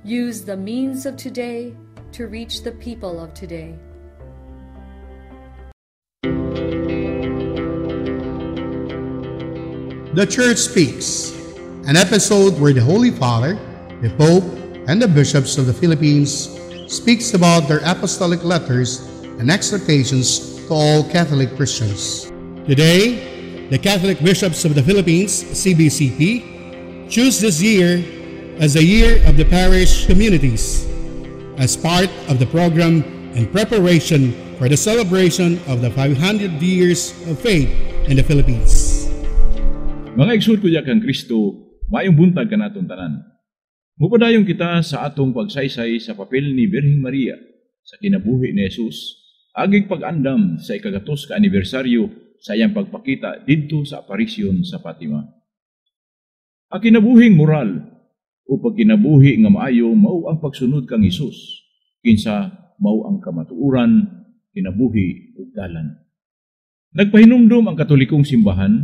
Use the means of today to reach the people of today. The Church Speaks, an episode where the Holy Father, the Pope, and the bishops of the Philippines speaks about their apostolic letters and exhortations to all Catholic Christians. Today, the Catholic Bishops of the Philippines, CBCP, choose this year as the Year of the Parish Communities as part of the program in preparation for the celebration of the 500 years of faith in the Philippines. Mga igsoon ko kang Kristo, mayong buntag ka naton tanan. Mupadayon kita sa atong pagsaysay sa papel ni Birheng Maria sa kinabuhi ni Jesus, agig pag-andam sa ikagatos ka anibersaryo sa iyang pagpakita didto sa aparisyon sa Fatima. Ang kinabuhing moral o pagkinabuhi nga maayo mao ang pagsunod kang Jesus, kinsa mao ang kamatuoran, kinabuhi ug dalan. Nagpahinumdom ang Katolikong simbahan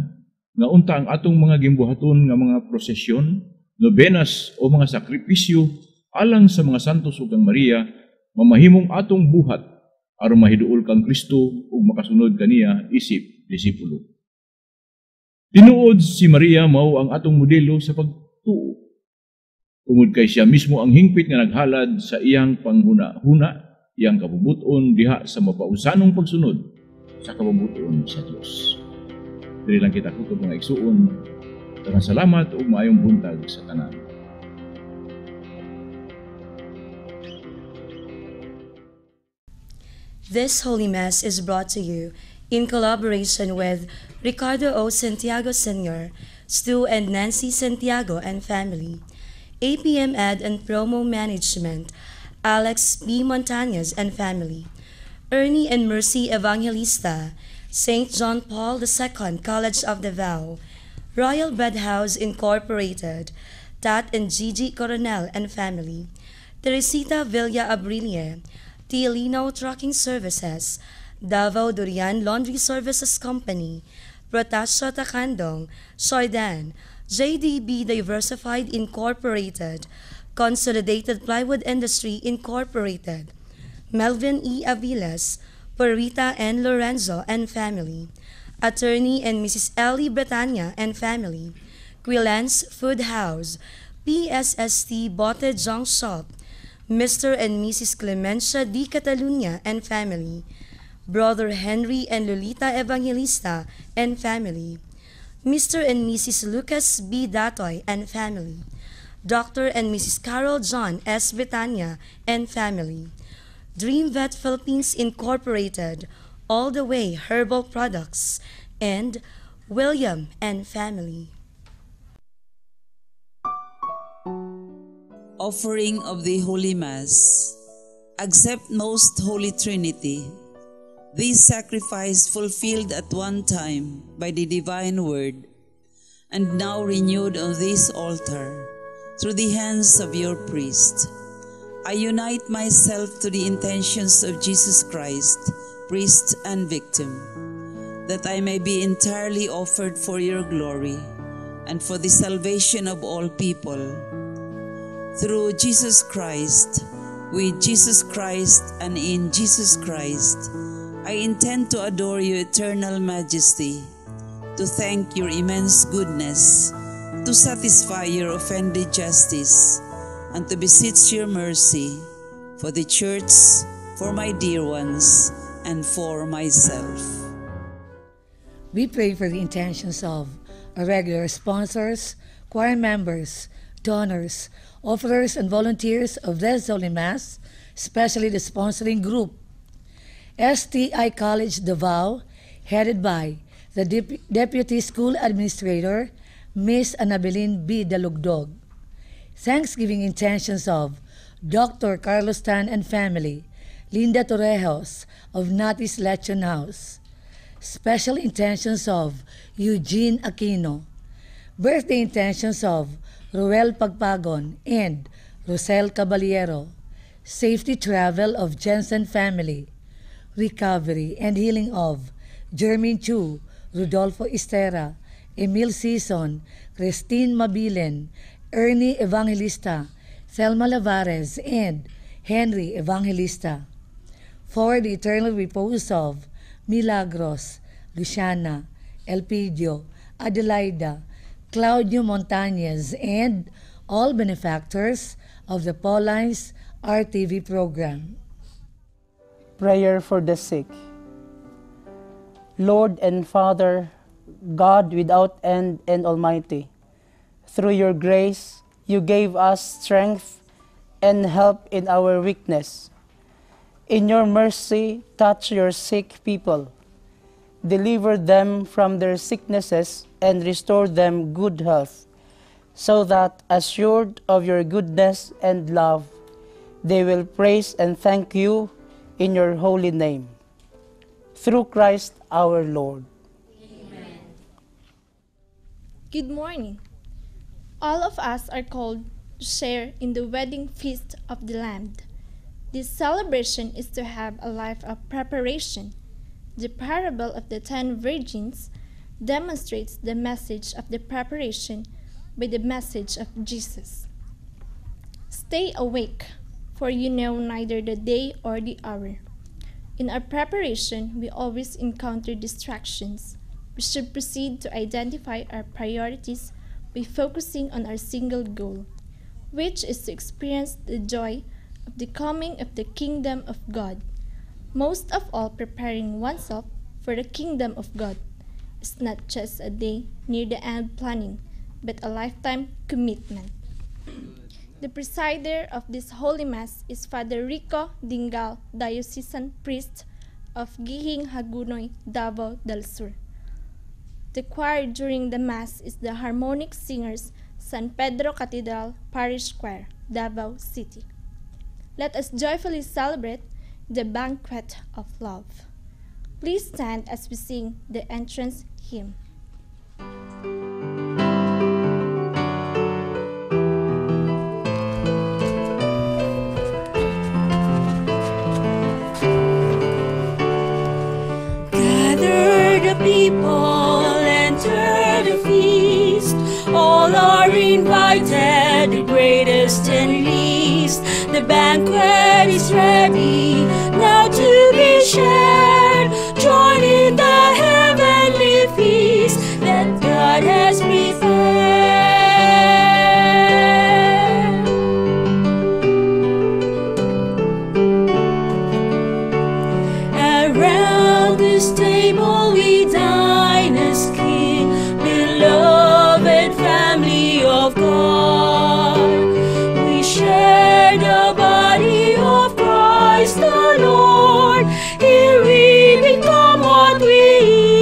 nga unta ang atong mga gimbuhaton nga mga prosesyon, nobenas o mga sakripisyo alang sa mga santos ug kang Maria, mamahimong atong buhat aron mahiduol kang Kristo ug makasunod kaniya isip disipulo. Tinuod si Maria mao ang atong modelo sa pagtuo. Tungod kay siya mismo ang hingpit nga naghalad sa iyang panghuna-huna, iyang kabubuton diha sa mapausanong pagsunod sa kabubuton sa Dios. Dili lang kita kutob mga igsuon. Daghang salamat ug maayong buntag sa tanan. This Holy Mass is brought to you in collaboration with Ricardo O. Santiago Sr., Stu and Nancy Santiago and family, APM Ad and Promo Management, Alex B. Montañez and family, Ernie and Mercy Evangelista, St. John Paul II College of Davao, Royal Bread House Incorporated, Tat and Gigi Coronel and family, Teresita Villa Abrilia, Tialino Trucking Services, Davao Durian Laundry Services Company, Protasio Takandong, Soydan, JDB Diversified Incorporated, Consolidated Plywood Industry Incorporated, Melvin E. Aviles, Perita and Lorenzo and family, Attorney and Mrs. Ellie Bretanya and family, Quilance Food House, PSST Bote Junk Shop, Mr. and Mrs. Clemencia D. Catalunya and family, Brother Henry and Lolita Evangelista and family, Mr. and Mrs. Lucas B. Datoy and family, Dr. and Mrs. Carol John S. Bretanya and family, Dream Vet Philippines Incorporated, All the Way Herbal Products, and William and family. Offering of the Holy Mass. Accept Most Holy Trinity. This sacrifice fulfilled at one time by the divine word, and now renewed on this altar through the hands of your priest. I unite myself to the intentions of Jesus Christ, priest and victim, that I may be entirely offered for your glory and for the salvation of all people. Through Jesus Christ, with Jesus Christ, and in Jesus Christ, I intend to adore your eternal majesty, to thank your immense goodness, to satisfy your offended justice, and to beseech your mercy for the Church, for my dear ones, and for myself. We pray for the intentions of our regular sponsors, choir members, donors, offerers, and volunteers of this Holy Mass, especially the sponsoring group, STI College Davao, headed by the Deputy School Administrator, Miss Annabelin B. Dalugdog. Thanksgiving intentions of Dr. Carlos Tan and family, Linda Torrejos of Natis Lechon House. Special intentions of Eugene Aquino. Birthday intentions of Ruel Pagpagon and Rosel Caballero. Safety travel of Jensen family. Recovery and healing of Jermaine Chu, Rodolfo Estera, Emil Sison, Christine Mabilen, Ernie Evangelista, Thelma Lavares, and Henry Evangelista. For the eternal repose of Milagros, Luciana, Elpidio, Adelaida, Claudio Montañez, and all benefactors of the Paulines RTV program. Prayer for the sick. Lord and Father, God without end and Almighty, through your grace, you gave us strength and help in our weakness. In your mercy, touch your sick people. Deliver them from their sicknesses and restore them good health, so that, assured of your goodness and love, they will praise and thank you in your holy name. Through Christ our Lord. Amen. Good morning. All of us are called to share in the wedding feast of the Lamb. This celebration is to have a life of preparation. The parable of the 10 virgins demonstrates the message of the preparation by the message of Jesus. Stay awake, for you know neither the day or the hour. In our preparation, we always encounter distractions. We should proceed to identify our priorities by focusing on our single goal, which is to experience the joy of the coming of the kingdom of God. Most of all, preparing oneself for the kingdom of God is not just a day near the end planning, but a lifetime commitment. The presider of this Holy Mass is Father Rico Dingal, Diocesan Priest of Gihing Hagunoy, Davao del Sur. The choir during the Mass is the Harmonic Singers, San Pedro Cathedral Parish Choir, Davao City. Let us joyfully celebrate the banquet of love. Please stand as we sing the entrance hymn. Gather the people, enter the feast. All are invited, the greatest and least. The banquet is ready, now to be shared. Join in the heavenly feast that God has prepared. Around this table we dine as King, beloved family of God. We share the body of Christ the Lord. Here we become what we eat.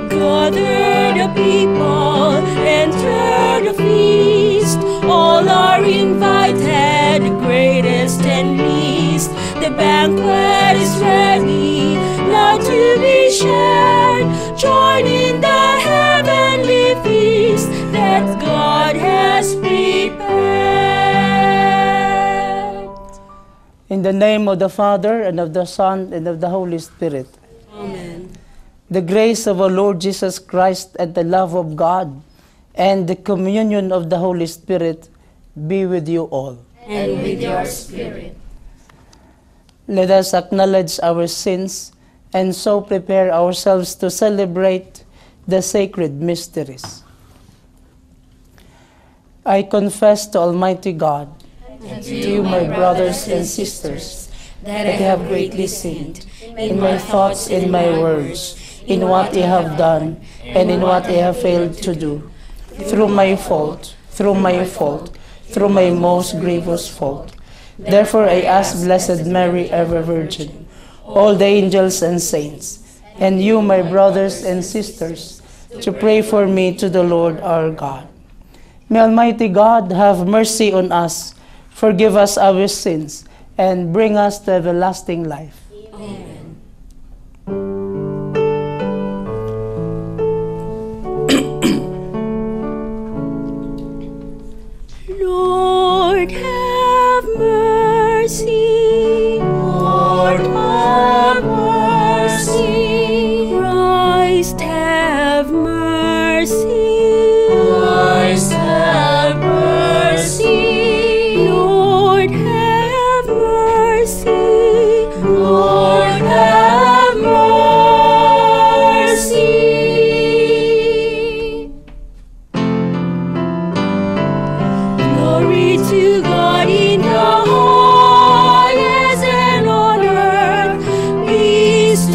Gather the people, enter the feast. All are invited, the greatest and least. The banquet is ready, now to be shared. Join in the heavenly feast that God has prepared. In the name of the Father, and of the Son, and of the Holy Spirit. Amen. The grace of our Lord Jesus Christ, and the love of God, and the communion of the Holy Spirit be with you all. And with your spirit. Let us acknowledge our sins and so prepare ourselves to celebrate the sacred mysteries. I confess to Almighty God, And to you, my brothers and sisters, that I have greatly sinned in my thoughts, in my words, in what I have done, and in what I have failed to do, through my fault, through my most grievous fault. Therefore I ask Blessed Mary, ever Virgin, all the angels and saints, and you, my brothers and sisters, to pray for me to the Lord our God. May Almighty God have mercy on us, forgive us our sins, and bring us to everlasting life. Amen. Lord, have mercy. Lord, have mercy. Christ, have mercy.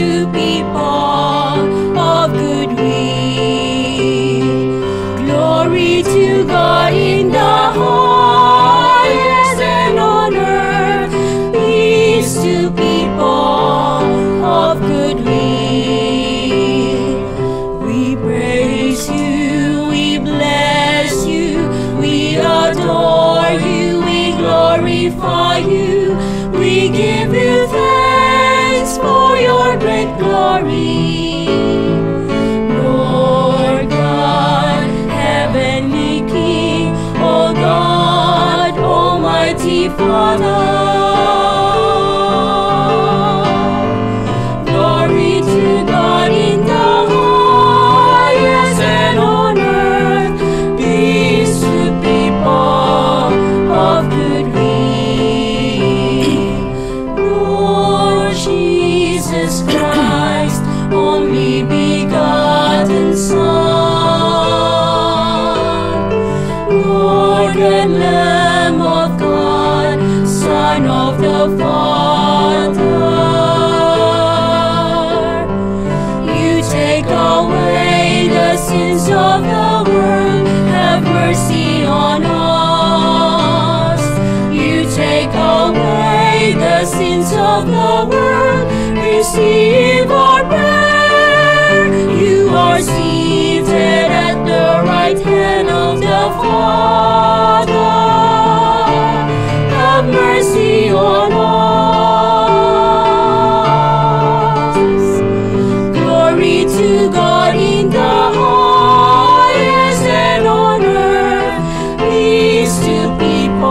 to people of good will. Glory to God in the highest, and on earth peace to people of good will. We praise you, we bless you, we adore you, we glorify you, we give you thanks for your great glory. Lord God, heavenly King, O God, Almighty Father. Glory to God in the highest, and on earth peace to people of good will. Lord Jesus Christ, only begotten Son, Lord and Lamb of God, Son of the Father, you take away the sins of the world, have mercy on us. You take away the sins of the world, receive our prayer. You are seated at the right hand of the Father. Have mercy on us. Glory to God in the highest, and on earth peace to people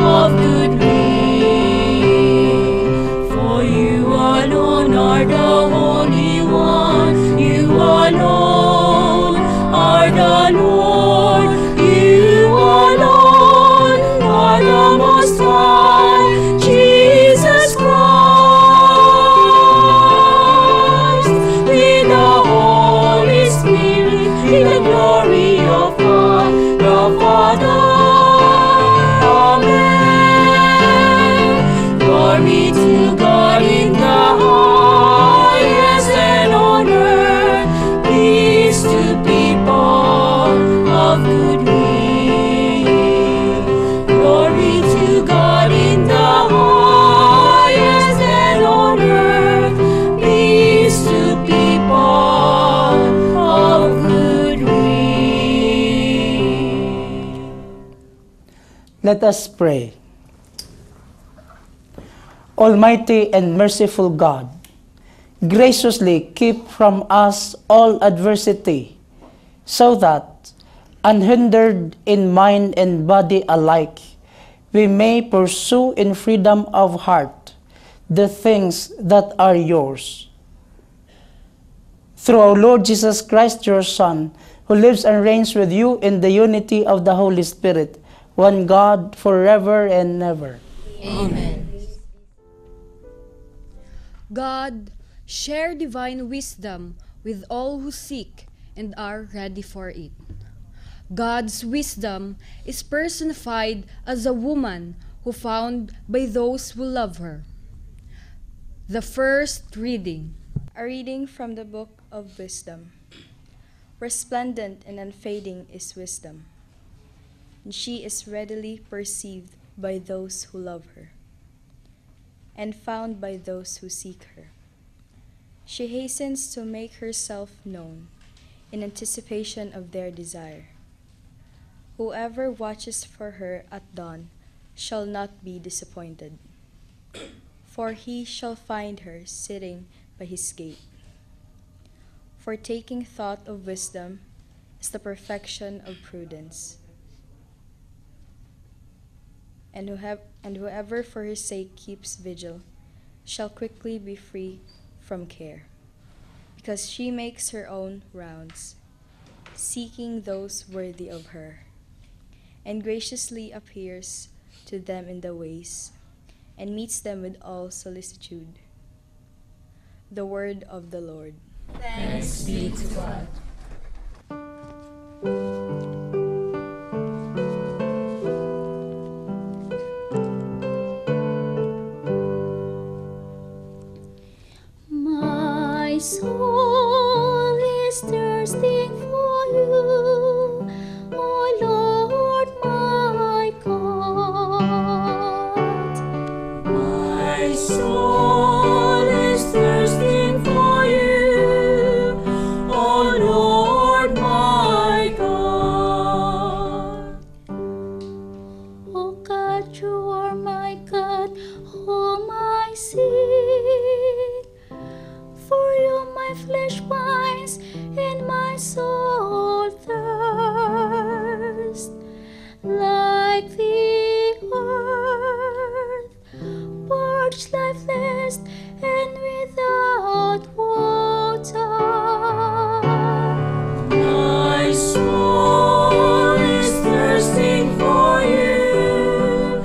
of good will. For you alone are the Holy One, you alone are the Lord, you alone are the Most High, Jesus Christ, with the Holy Spirit, in the glory of God the Father. Amen. Glory to God in the highest, and on earth peace to people of good will. Glory to God in the highest, and on earth peace to people of good will. Let us pray. Almighty and merciful God, graciously keep from us all adversity, so that, unhindered in mind and body alike, we may pursue in freedom of heart the things that are yours. Through our Lord Jesus Christ, your Son, who lives and reigns with you in the unity of the Holy Spirit, one God, forever and ever. Amen. God, share divine wisdom with all who seek and are ready for it. God's wisdom is personified as a woman who found by those who love her. The first reading. A reading from the Book of Wisdom. Resplendent and unfading is wisdom, and she is readily perceived by those who love her, and found by those who seek her. She hastens to make herself known in anticipation of their desire. Whoever watches for her at dawn shall not be disappointed, for he shall find her sitting by his gate. For taking thought of wisdom is the perfection of prudence. And whoever for her sake keeps vigil shall quickly be free from care, because she makes her own rounds, seeking those worthy of her, and graciously appears to them in the ways, and meets them with all solicitude. The word of the Lord. Thanks be to God. soul is thirsting for you, O Lord my God. My soul is thirsting for you, O Lord my God. O God, you are my God, whom I seek. For you my flesh pines and my soul thirsts. Like the earth, parched, lifeless, and without water. My soul is thirsting for you,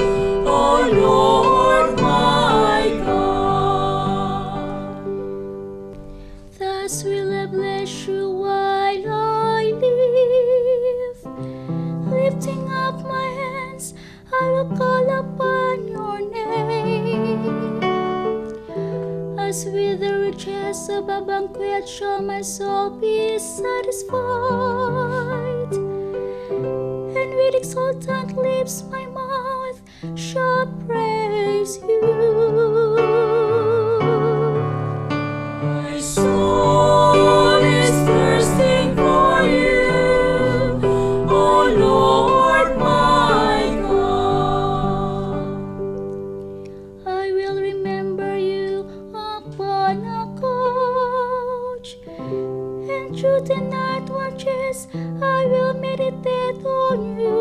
O Lord my God. Thus will I bless you while I live. Lifting up my hands, I will call upon your name. As with the riches of a banquet shall my soul be satisfied, and with exultant lips my mouth shall praise you. My soul is thirsting for you, O Lord my God. I will remember you upon a couch, and through the night watches I will meditate on you.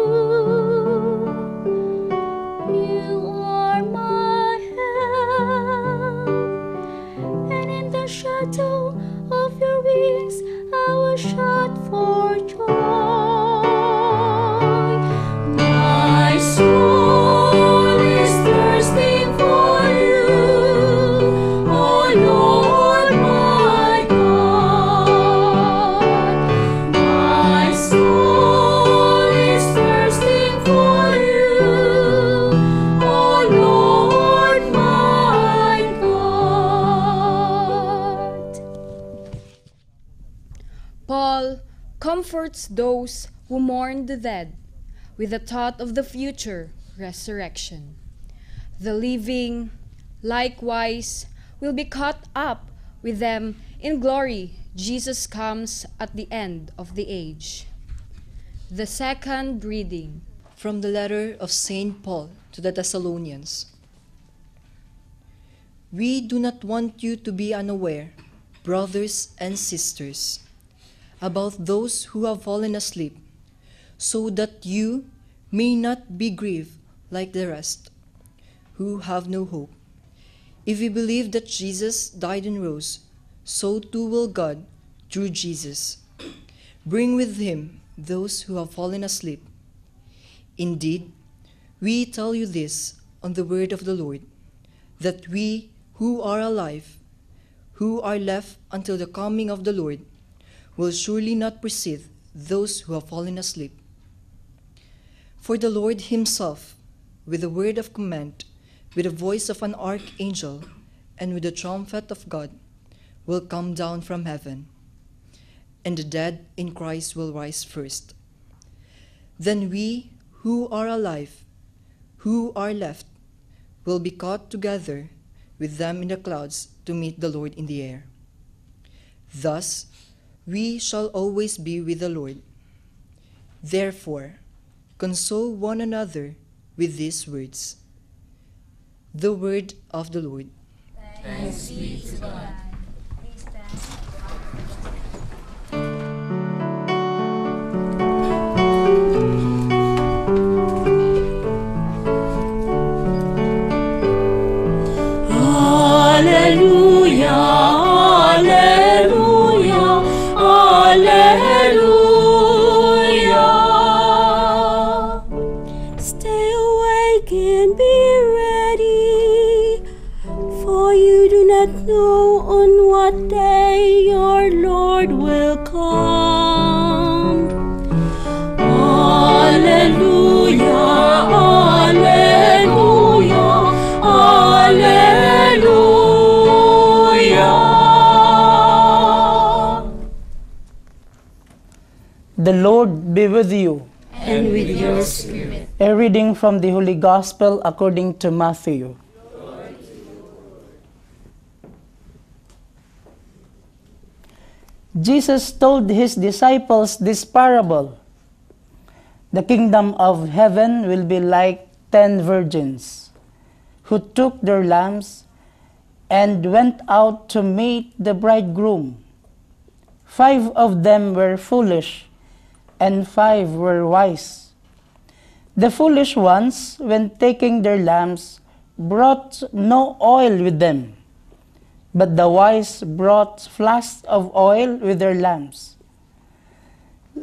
You are my help, and in the shadow of your wings I will shout for joy. My soul is thirsting for you, O Lord my God. My soul is thirsting for you, O Lord my God. Paul comforts those who mourn the dead with the thought of the future resurrection. The living, likewise, will be caught up with them in glory. Jesus comes at the end of the age. The second reading From the letter of St. Paul to the Thessalonians. We do not want you to be unaware, brothers and sisters, about those who have fallen asleep, so that you may not be grieved like the rest, who have no hope. If we believe that Jesus died and rose, so too will God, through Jesus, bring with him those who have fallen asleep. Indeed, we tell you this on the word of the Lord, that we who are alive, who are left until the coming of the Lord, will surely not precede those who have fallen asleep. For the Lord himself, with a word of command, with the voice of an archangel, and with the trumpet of God, will come down from heaven, and the dead in Christ will rise first. Then we who are alive, who are left, will be caught together with them in the clouds to meet the Lord in the air. Thus, we shall always be with the Lord. Therefore, console one another with these words. The word of the Lord. Thanks be to God. Please stand. Alleluia, alleluia, alleluia. Stay awake and be ready, for you do not know on what day your Lord will come. Alleluia, alleluia, alleluia. The Lord be with you. And with your spirit. A reading from the Holy Gospel according to Matthew. Jesus told his disciples this parable. The kingdom of heaven will be like 10 virgins who took their lamps and went out to meet the bridegroom. 5 of them were foolish, and 5 were wise. The foolish ones, when taking their lamps, brought no oil with them, but the wise brought flasks of oil with their lamps.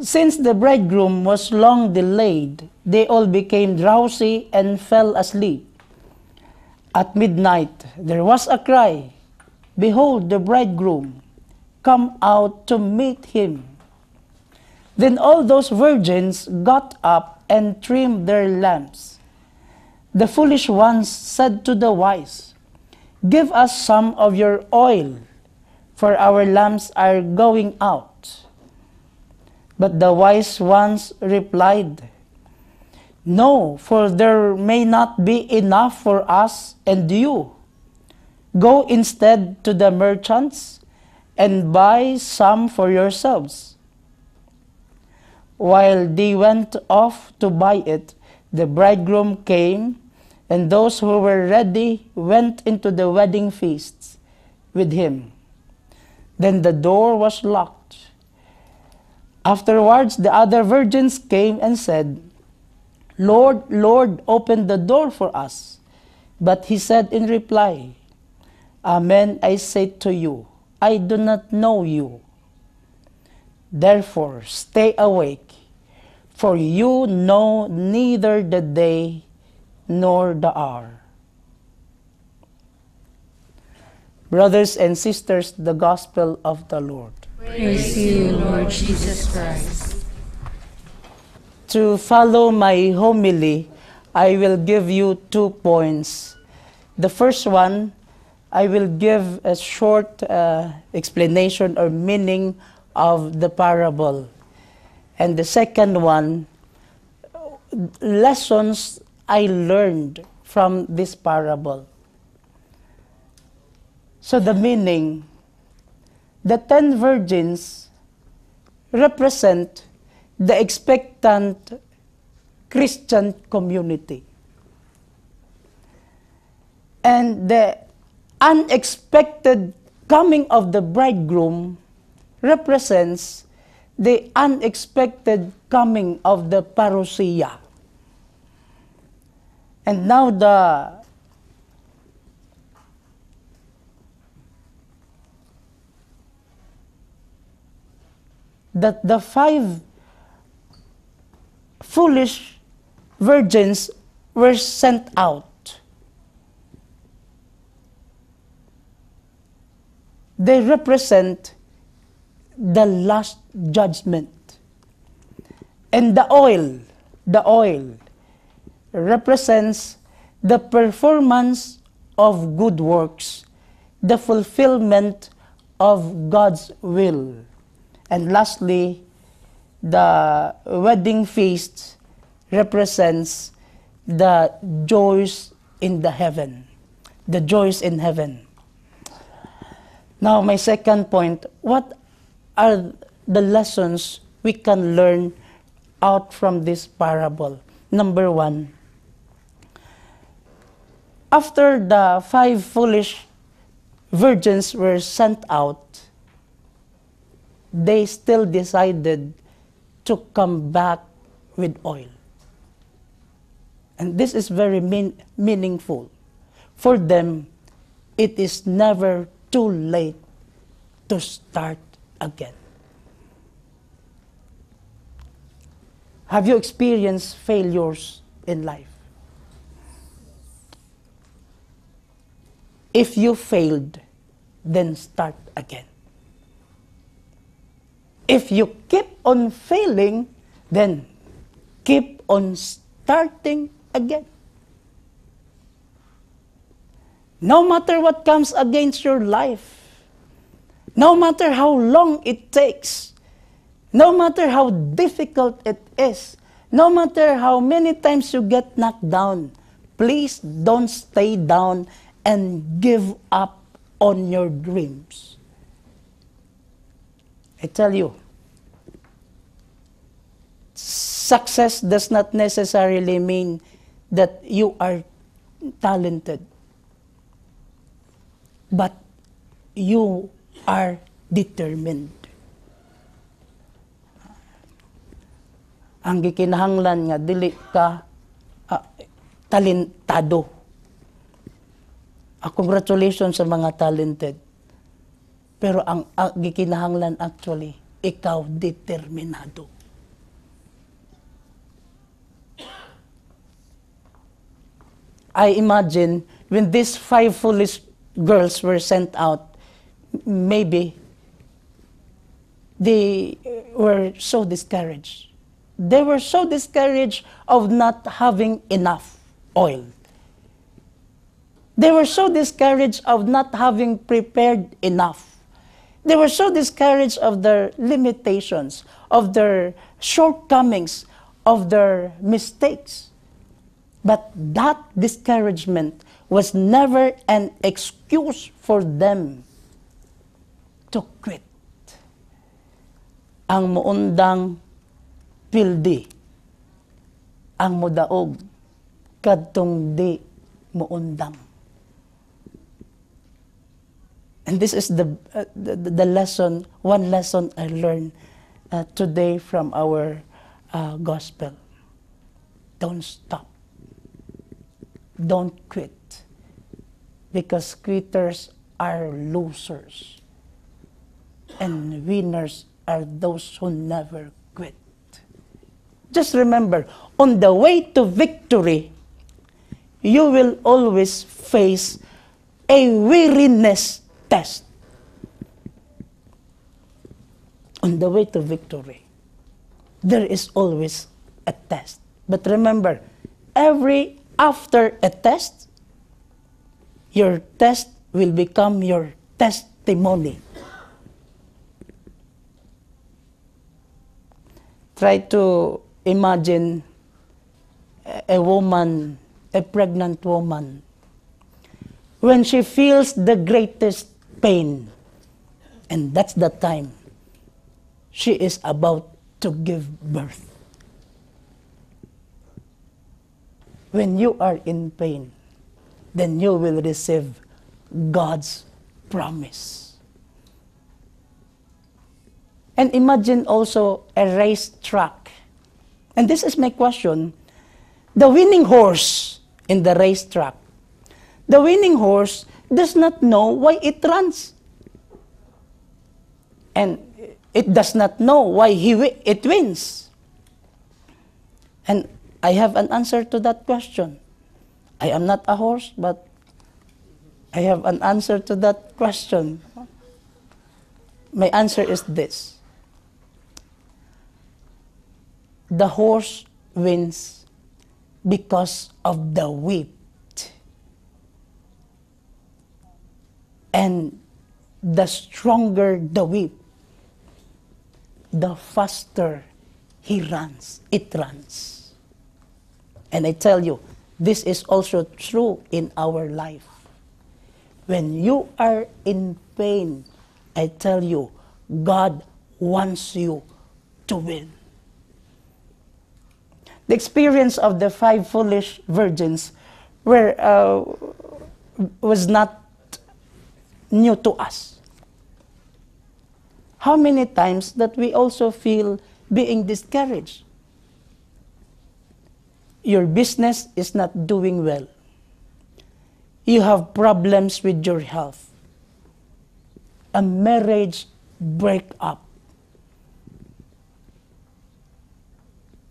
Since the bridegroom was long delayed, they all became drowsy and fell asleep. At midnight there was a cry, "Behold, the bridegroom! Come out to meet him." Then all those virgins got up and trimmed their lamps. The foolish ones said to the wise, "Give us some of your oil, for our lamps are going out." But the wise ones replied, "No, for there may not be enough for us and you. Go instead to the merchants and buy some for yourselves." While they went off to buy it, the bridegroom came, and those who were ready went into the wedding feast with him. Then the door was locked. Afterwards, the other virgins came and said, "Lord, Lord, open the door for us." But he said in reply, "Amen, I say to you, I do not know you. Therefore, stay awake, for you know neither the day nor the hour." Brothers and sisters, the Gospel of the Lord. Praise you, Lord Jesus Christ. To follow my homily, I will give you 2 points. The first one, I will give a short explanation or meaning of the parable. And the second one, lessons I learned from this parable. So the meaning, the 10 virgins represent the expectant Christian community. And the unexpected coming of the bridegroom represents the unexpected coming of the parousia. And now the 5 foolish virgins were sent out. They represent the last judgment. And the oil represents the performance of good works, the fulfillment of God's will. And lastly, the wedding feast represents the joys in the heaven, the joys in heaven. Now, my second point, what are the lessons we can learn out from this parable? Number 1, after the 5 foolish virgins were sent out, they still decided to come back with oil. And this is very meaningful. For them, it is never too late to start again. Have you experienced failures in life? If you failed, then start again. If you keep on failing, then keep on starting again. No matter what comes against your life, no matter how long it takes, No matter how difficult it is, no matter how many times you get knocked down, please don't stay down and give up on your dreams. I tell you, success does not necessarily mean that you are talented, but you are determined. Ang gikinahanglan nga dili ka talentado. Congratulations sa mga talented. Pero ang gikinahanglan actually, ikaw determinado. I imagine when these 5 foolish girls were sent out, maybe they were so discouraged. They were so discouraged of not having enough oil. They were so discouraged of not having prepared enough. They were so discouraged of their limitations, of their shortcomings, of their mistakes. But that discouragement was never an excuse for them to quit. Ang muundang pildi, ang mudaog, kadtong di muundang. And this is the lesson, one lesson I learned today from our gospel. Don't stop. Don't quit. Because quitters are losers. And winners are those who never quit. Just remember, on the way to victory, you will always face a weariness test. On the way to victory, there is always a test. But remember, after a test, your test will become your testimony. Try to imagine a woman, a pregnant woman, when she feels the greatest pain, and that's the time she is about to give birth. When you are in pain, then you will receive God's promise. And imagine also a racetrack. And this is my question. The winning horse in the racetrack, the winning horse does not know why it runs. And it does not know why it wins. And I have an answer to that question. I am not a horse, but I have an answer to that question. My answer is this. The horse wins because of the whip. And the stronger the whip, the faster it runs. And I tell you, this is also true in our life. When you are in pain, I tell you, God wants you to win. The experience of the 5 foolish virgins was not new to us. How many times that we also feel being discouraged? Your business is not doing well. You have problems with your health. A marriage breakup.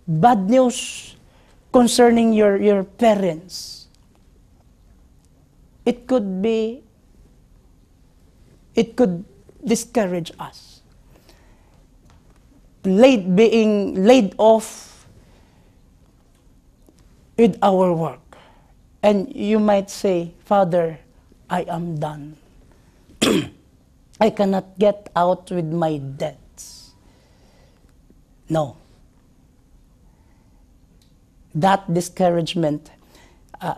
Bad news concerning your parents. It could discourage us. Being laid off with our work. And you might say, Father, I am done. I cannot get out with my debts. No. That discouragement,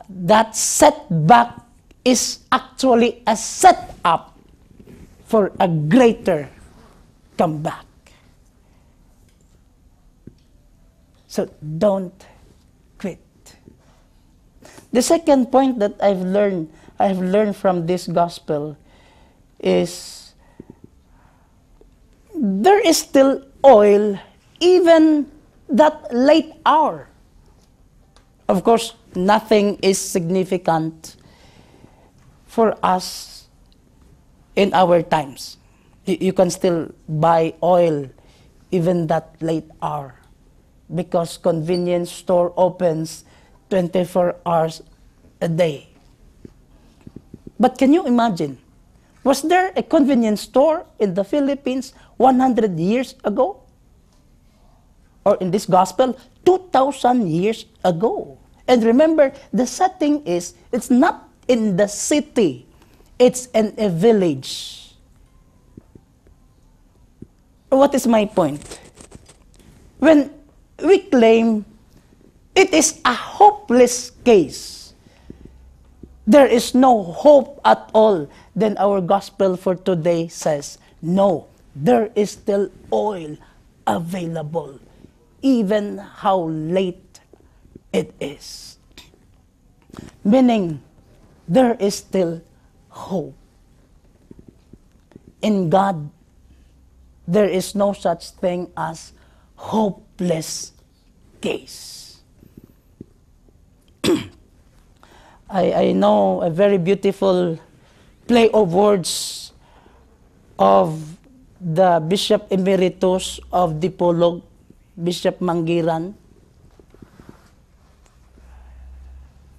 that setback is actually a setup for a greater comeback. So don't quit. The second point that I've learned from this gospel is there is still oil even that late hour. Of course, nothing is significant for us in our times. You can still buy oil even that late hour because convenience store opens 24 hours a day. But can you imagine? Was there a convenience store in the Philippines 100 years ago? Or in this gospel, 2,000 years ago. And remember, the setting is, it's not in the city. It's in a village. What is my point? When we claim it is a hopeless case, there is no hope at all, then our gospel for today says, no, there is still oil available, even how late it is. Meaning, there is still hope. In God, there is no such thing as hopeless case. I know a very beautiful play of words of the Bishop Emeritus of Dipolog, Bishop Manggiran.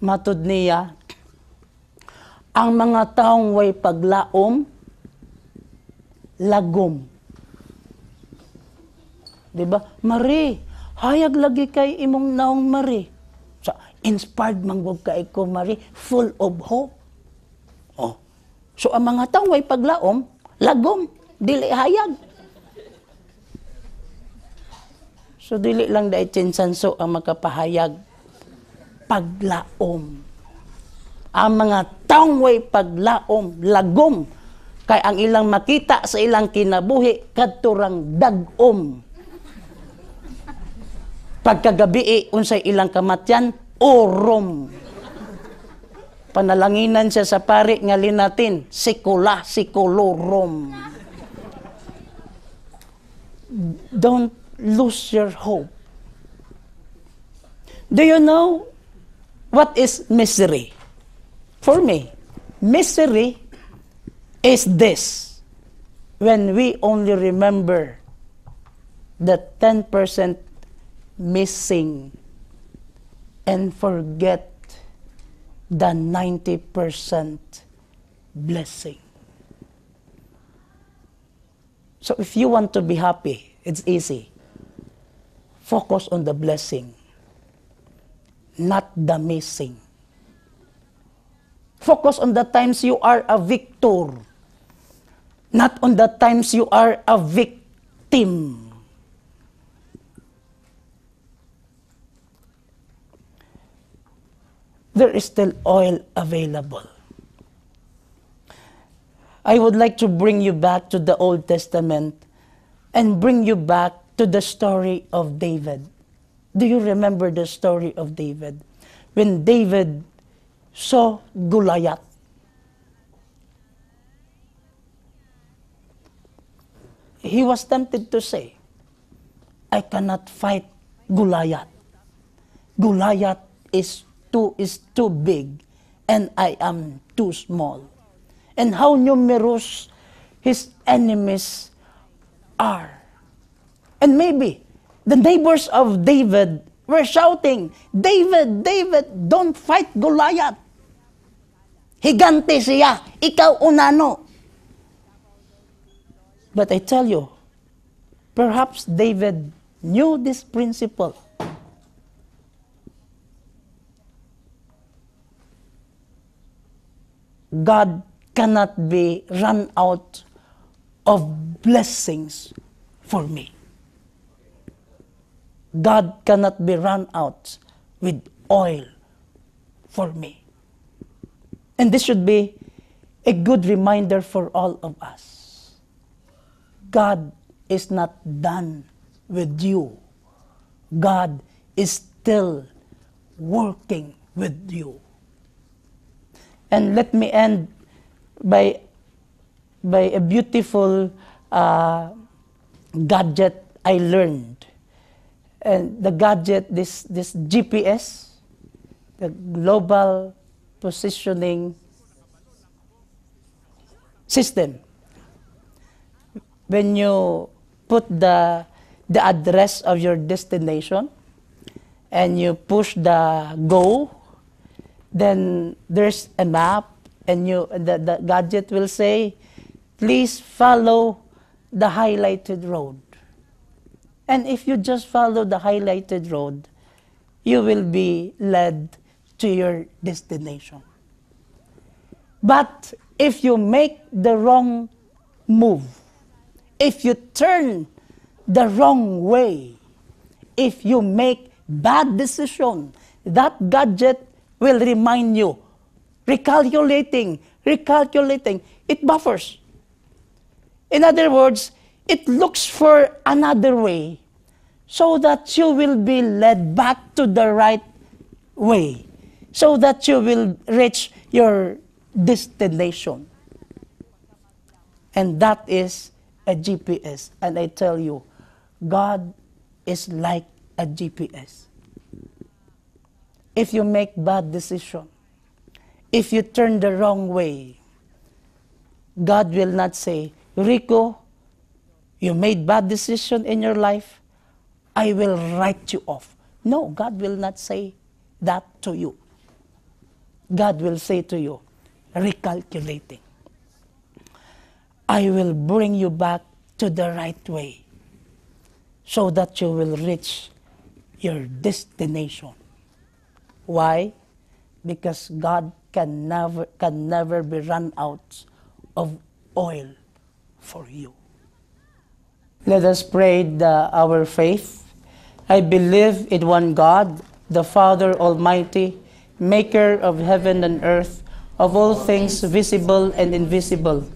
Matud niya, ang mga taong way paglaom, lagom. Diba? Mari, hayag lagi kay imong naong Mari. So, inspired manggod kay ko Mari, full of hope. Oh. So, ang mga taong way paglaom, lagom, dili hayag. So, dili lang dahil chinsanso ang makapahayag, paglaom. Ang mga taong way paglaom, lagom, kay ang ilang makita sa ilang kinabuhi, kadturang dagom. Pagkagabi, unsay ilang kamatyan, orom. Panalanginan siya sa pari nga linatin, sikula, sikulorom. Don't lose your hope. Do you know what is misery? For me, misery is this. When we only remember the 10% missing and forget the 90% blessing. So if you want to be happy, it's easy. Focus on the blessing, not the missing. Focus on the times you are a victor, not on the times you are a victim. There is still oil available. I would like to bring you back to the Old Testament and bring you back to the story of David. Do you remember the story of David? When David saw Goliath, he was tempted to say, I cannot fight Goliath. Goliath is too big, and I am too small. And how numerous his enemies are. And maybe the neighbors of David were shouting, David, David, don't fight Goliath. Higante siya, ikaw unano. But I tell you, perhaps David knew this principle. God cannot be run out of blessings for me. God cannot be run out with oil for me. And this should be a good reminder for all of us. God is not done with you. God is still working with you. And let me end by a beautiful gadget I learned. And the gadget, this GPS, the Global Positioning System. When you put the address of your destination and you push the go, then there's a map, and the gadget will say, please follow the highlighted road. And if you just follow the highlighted road, you will be led to your destination. But if you make the wrong move, if you turn the wrong way, if you make bad decision, that gadget will remind you, recalculating, it buffers. In other words, it looks for another way so that you will be led back to the right way, so that you will reach your destination. And that is a GPS. And I tell you, God is like a GPS. If you make bad decision, if you turn the wrong way, God will not say, Rico, you made bad decision in your life, I will write you off. No, God will not say that to you. God will say to you, recalculating. I will bring you back to the right way so that you will reach your destination. Why? Because God can never be run out of oil for you. Let us pray our faith. I believe in one God, the Father Almighty, maker of heaven and earth, of all things visible and invisible.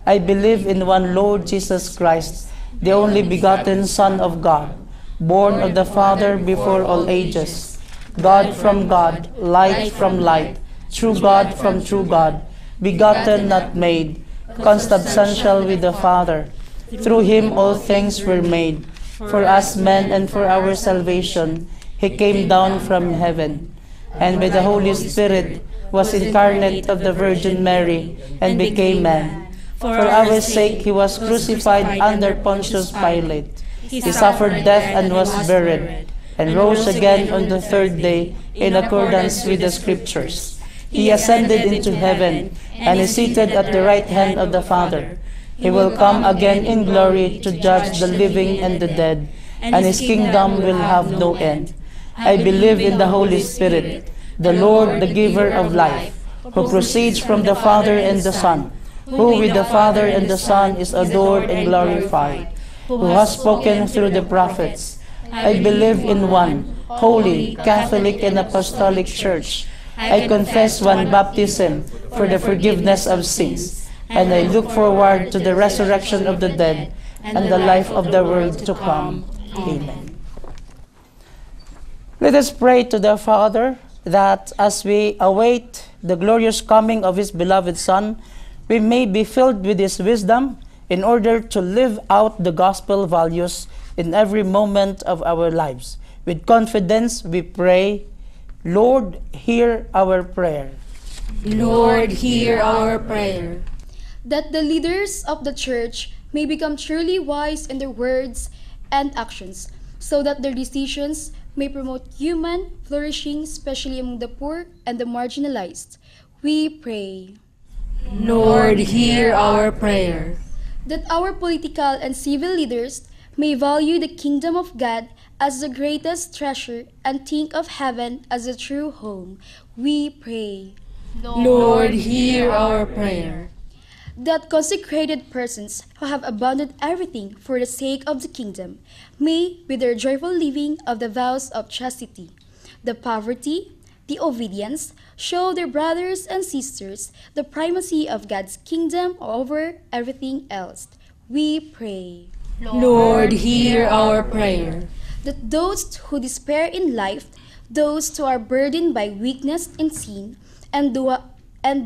I believe in one Lord Jesus Christ, the only begotten Son of God, born of the Father before all ages, God from God, light from light, true God from true God, begotten not made, consubstantial with the Father. Through him all things were made. For us men and for our salvation, he came down from heaven, and by the Holy Spirit was incarnate of the Virgin Mary, and became man. For our sake he was crucified under Pontius Pilate. He suffered death and was buried, and rose again on the third day in accordance with the Scriptures. He ascended into heaven, and is seated at the right hand of the Father. He will come again in glory to judge the living and the dead, and his kingdom will have no end. I believe in the Holy Spirit, the Lord, the giver of life, who proceeds from the Father and the Son, who with the Father and the Son is adored and glorified, who has spoken through the prophets. I believe in one holy, Catholic, and Apostolic Church. I confess one baptism for the forgiveness of sins, and I look forward to the resurrection of the dead and the life of the world to come. Amen. Let us pray to the Father that as we await the glorious coming of his beloved Son, we may be filled with his wisdom in order to live out the gospel values in every moment of our lives. With confidence we pray, Lord, hear our prayer. Lord, hear our prayer. That the leaders of the Church may become truly wise in their words and actions, so that their decisions may promote human flourishing, especially among the poor and the marginalized. We pray. Lord, hear our prayer. That our political and civil leaders may value the kingdom of God as the greatest treasure and think of heaven as a true home. We pray. Lord, hear our prayer. that consecrated persons who have abandoned everything for the sake of the kingdom may, with their joyful living of the vows of chastity, the poverty, the obedience, show their brothers and sisters the primacy of God's kingdom over everything else. We pray. Lord, hear our prayer. That those who despair in life, those who are burdened by weakness and sin, and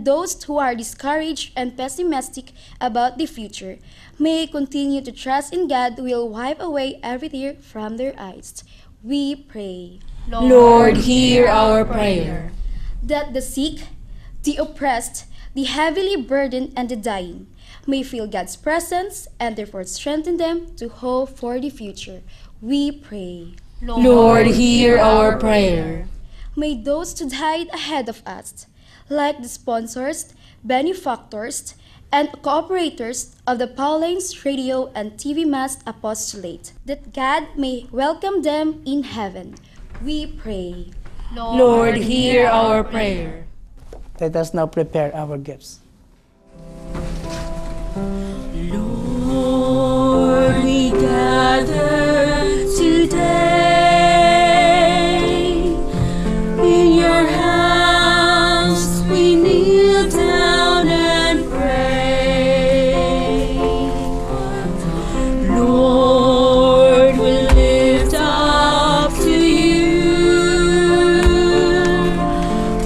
those who are discouraged and pessimistic about the future, may continue to trust in God will wipe away every tear from their eyes. We pray. Lord, hear our prayer. That the sick, the oppressed, the heavily burdened, and the dying may feel God's presence and therefore strengthen them to hope for the future. We pray. Lord, hear our prayer. May those who died ahead of us, like the sponsors, benefactors, and cooperators of the Paulines Radio and TV Mass Apostolate, that God may welcome them in heaven. We pray. Lord, hear our prayer. Let us now prepare our gifts. Lord, we gather today in your house. We kneel down and pray. Lord, we lift up to you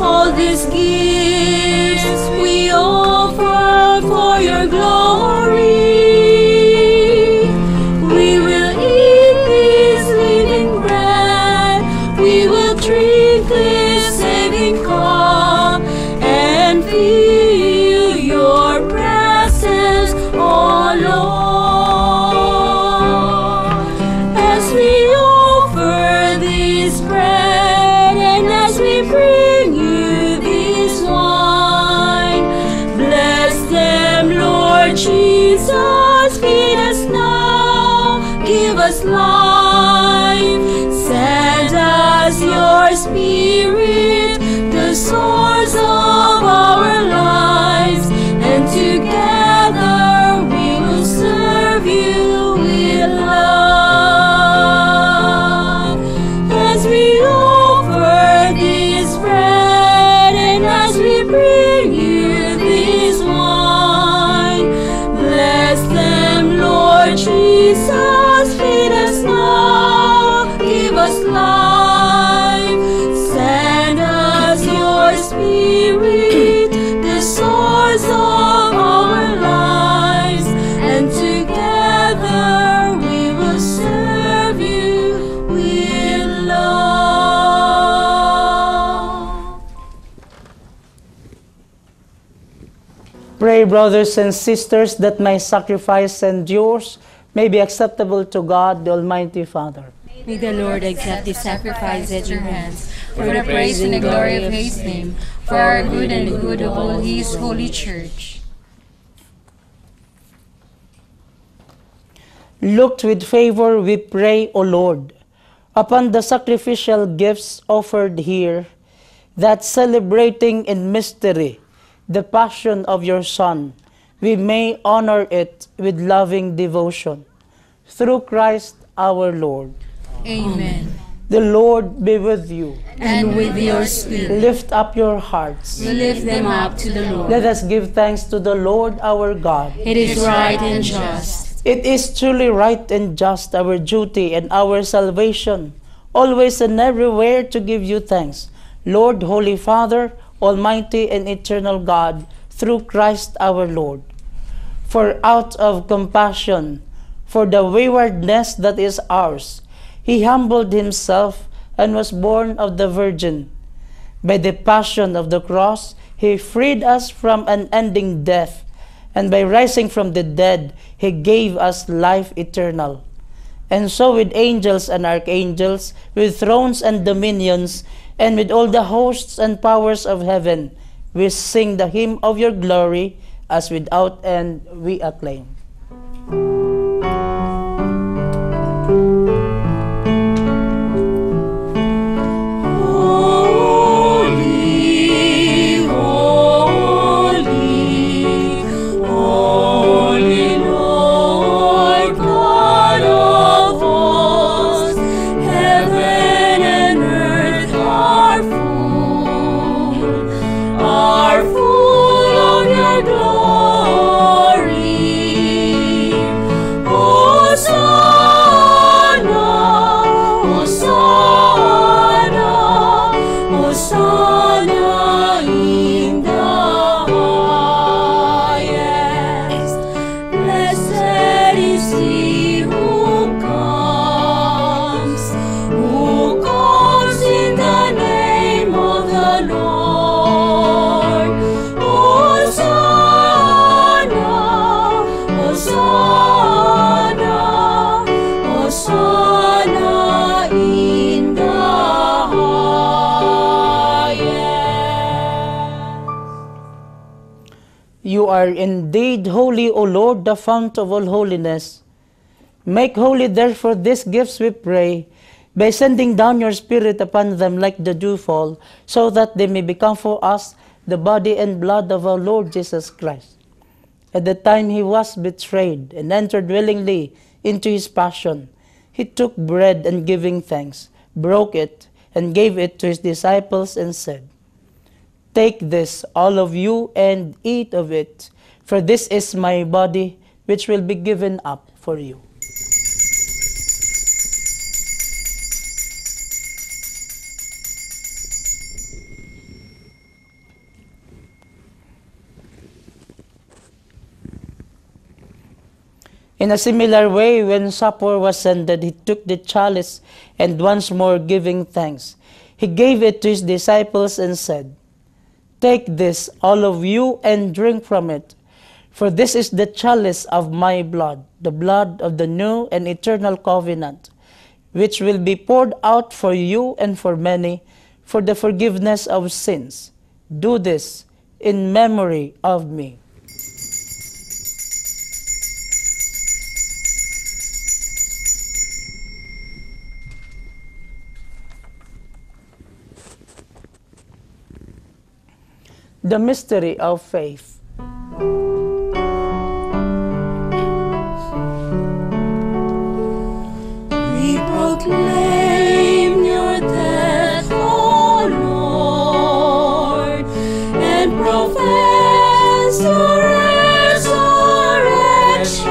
all these gifts we offer for your glory. We will eat this living bread, we will drink this saving cup, and feel your presence, oh Lord. As we offer this bread and as we bring you this wine, bless them, Lord Jesus, feed us now, give us life, send us your spirit, the source of our lives, and together we will serve you with love. As we offer this bread and as we bring you this wine, bless them, Lord Jesus, feed us now, give us life, send us your spirit, the source of our lives, and together we will serve you with love. Pray, brothers and sisters, that my sacrifice and yours may be acceptable to God, the Almighty Father. May the Lord accept the sacrifice at your hands for the praise and the glory of his name, for our good and the good of all his holy church. Looked with favor, we pray, O Lord, upon the sacrificial gifts offered here, that celebrating in mystery the passion of your Son, we may honor it with loving devotion. Through Christ our Lord. Amen. The Lord be with you. And with your spirit. Lift up your hearts. We lift them up to the Lord. Let us give thanks to the Lord our God. It is right and just. It is truly right and just, our duty and our salvation, always and everywhere to give you thanks, Lord, Holy Father, Almighty and eternal God, through Christ our Lord. For out of compassion for the waywardness that is ours, he humbled himself and was born of the Virgin. By the passion of the cross, he freed us from unending death, and by rising from the dead, he gave us life eternal. And so with angels and archangels, with thrones and dominions, and with all the hosts and powers of heaven, we sing the hymn of your glory, as without end we acclaim. Holy, holy, holy. see who comes in the name of the Lord. Hosanna, Hosanna, Hosanna in the You are indeed holy, O Lord, the fount of all holiness. Make holy, therefore, these gifts, we pray, by sending down your Spirit upon them like the dewfall, so that they may become for us the body and blood of our Lord Jesus Christ. At the time he was betrayed and entered willingly into his passion, he took bread and giving thanks, broke it, and gave it to his disciples and said, Take this, all of you, and eat of it, for this is my body, which will be given up for you. In a similar way, when supper was ended, he took the chalice, and once more giving thanks, he gave it to his disciples and said, Take this, all of you, and drink from it, for this is the chalice of my blood, the blood of the new and eternal covenant, which will be poured out for you and for many for the forgiveness of sins. Do this in memory of me. The mystery of faith. We proclaim your death, O Lord, and profess your resurrection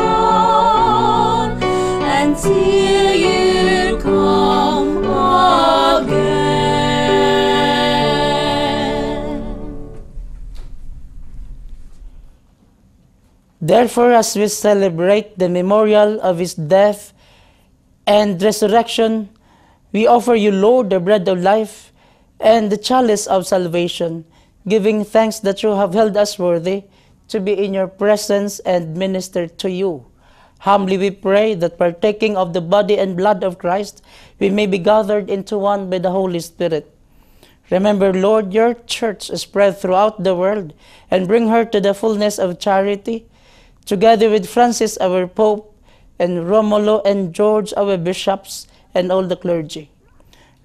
until you come again. Therefore, as we celebrate the memorial of his death and resurrection, we offer you, Lord, the bread of life and the chalice of salvation, giving thanks that you have held us worthy to be in your presence and minister to you. Humbly we pray that partaking of the body and blood of Christ, we may be gathered into one by the Holy Spirit. Remember, Lord, your church spread throughout the world, and bring her to the fullness of charity, together with Francis, our Pope, and Romulo and George, our bishops, and all the clergy.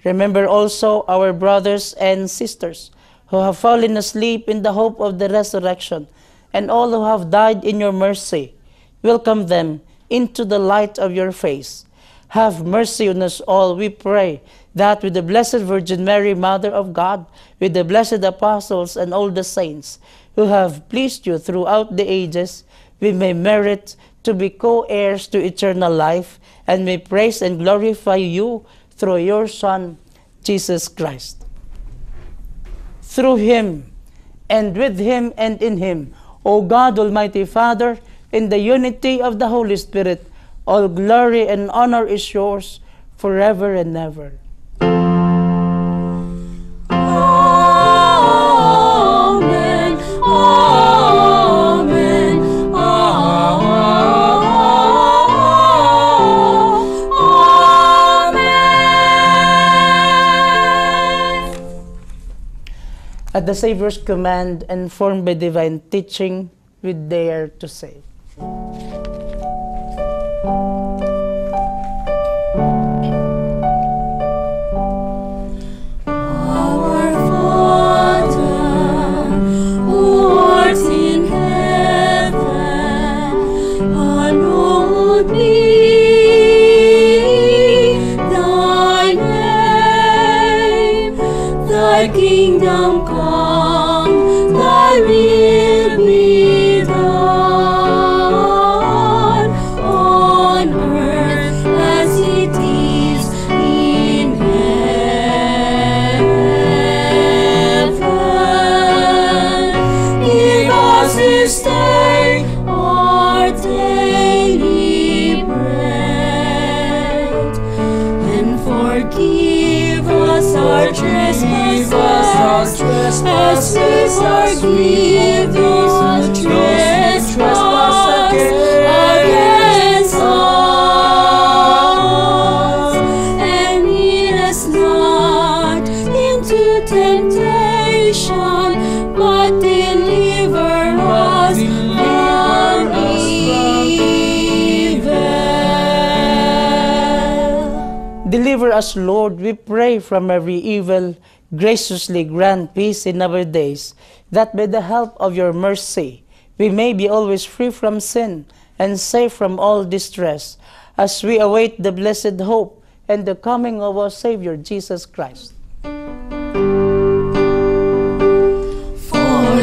Remember also our brothers and sisters who have fallen asleep in the hope of the resurrection, and all who have died in your mercy. Welcome them into the light of your face. Have mercy on us all, we pray, that with the Blessed Virgin Mary, Mother of God, with the blessed apostles and all the saints who have pleased you throughout the ages, we may merit to be co-heirs to eternal life, and may praise and glorify you through your Son, Jesus Christ. Through him, and with him, and in him, O God, Almighty Father, in the unity of the Holy Spirit, all glory and honor is yours forever and ever. Amen. Amen. At the Savior's command, and formed by divine teaching, we dare to say, Our Father, who art in heaven, hallowed be thy name. Thy kingdom come, thy will be done, trespasses, as we forgive those who trespass against us. And lead us not into temptation, but deliver us from evil. Deliver us, Lord, we pray, from every evil. Graciously grant peace in our days, that by the help of your mercy we may be always free from sin and safe from all distress, as we await the blessed hope and the coming of our Savior, Jesus Christ. For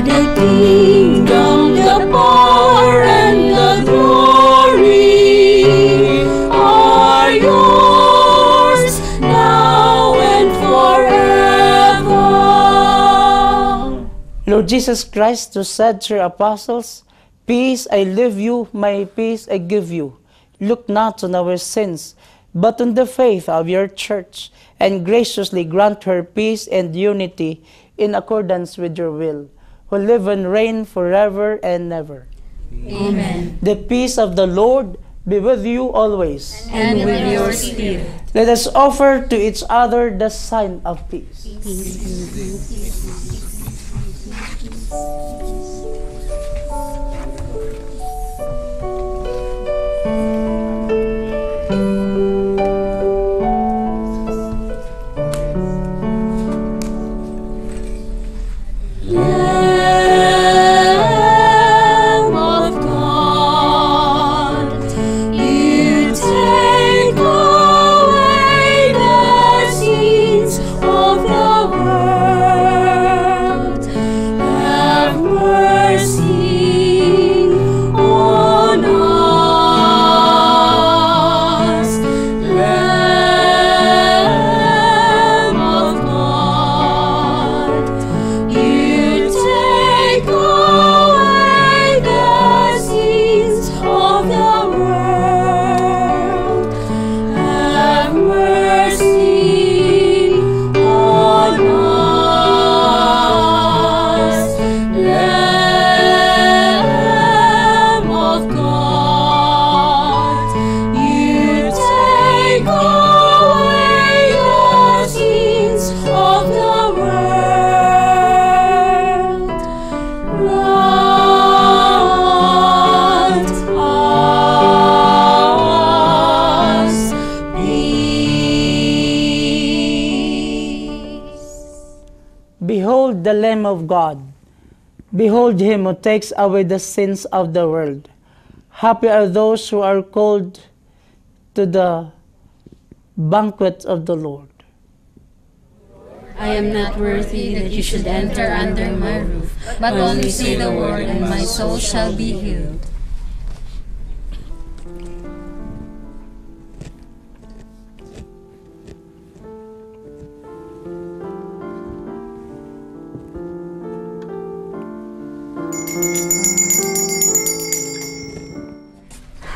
the kingdom, the power, and the glory are yours, now and forever. Lord Jesus Christ, who said to your apostles, "Peace I leave you, my peace I give you," look not on our sins, but on the faith of your church, and graciously grant her peace and unity in accordance with your will, who live and reign forever and ever. Amen. The peace of the Lord be with you always. And with your spirit. Let us offer to each other the sign of peace. Lamb of God, you take away the sins of the world. Have mercy on us. Lamb of God, you take away the sins of the world. Have mercy on us. Lamb of God, you take away the sins of the world. Grant us peace. Behold the Lamb of God. Behold him who takes away the sins of the world. Happy are those who are called to the banquet of the Lord. I am not worthy that you should enter under my roof, but only say the word, and my soul shall be healed.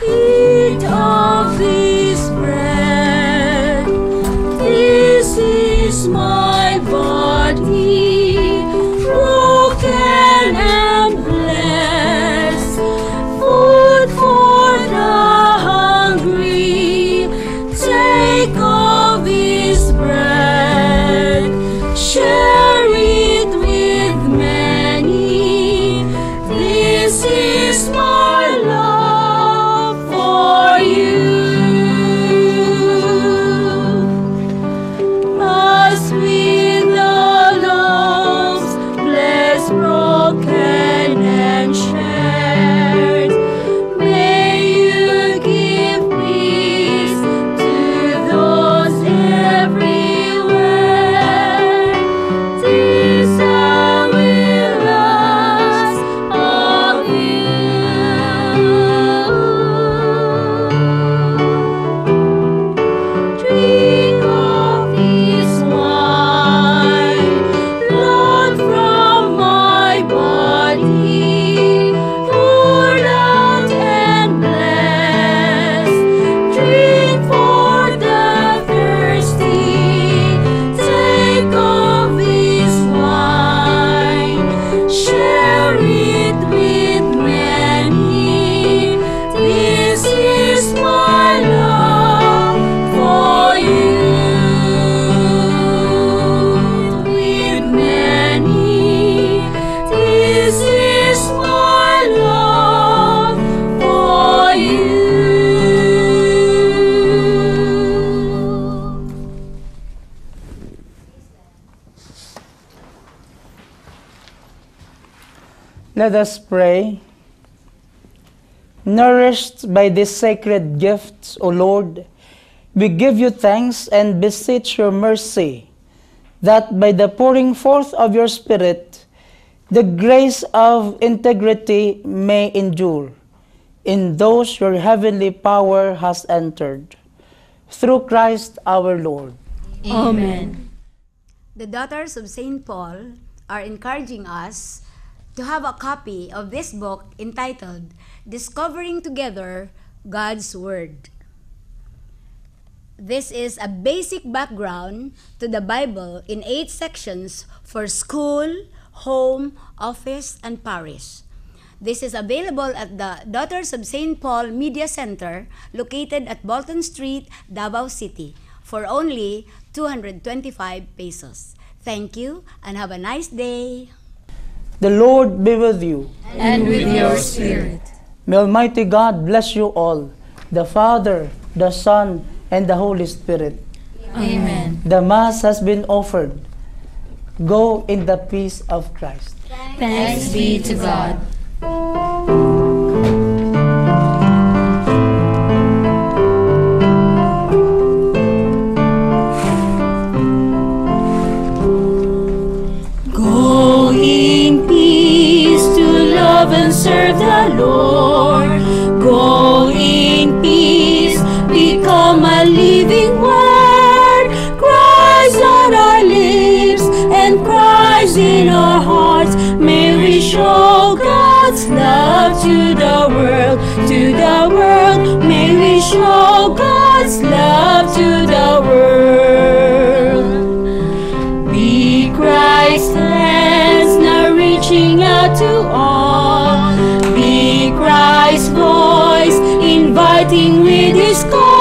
Eat of this bread. This is my body, broken and blessed. Let us pray. Nourished by these sacred gifts, O Lord, we give you thanks and beseech your mercy, that by the pouring forth of your Spirit, the grace of integrity may endure in those your heavenly power has entered. Through Christ our Lord. Amen. The Daughters of St. Paul are encouraging us to have a copy of this book entitled Discovering Together God's Word. This is a basic background to the Bible in 8 sections for school, home, office, and parish. This is available at the Daughters of St. Paul Media Center located at Bolton Street, Davao City for only 225 pesos. Thank you and have a nice day. The Lord be with you. And with your spirit. May Almighty God bless you all, the Father, the Son, and the Holy Spirit. Amen. The Mass has been offered. Go in the peace of Christ. Thanks be to God. Go in peace to love and serve the Lord. Go in peace, become a living word. Christ on our lips and Christ in our hearts. May we show God's love to the world, to the world. May we show God's love to the world. Be Christ's hands now reaching out to all. Be Christ's voice inviting with his call.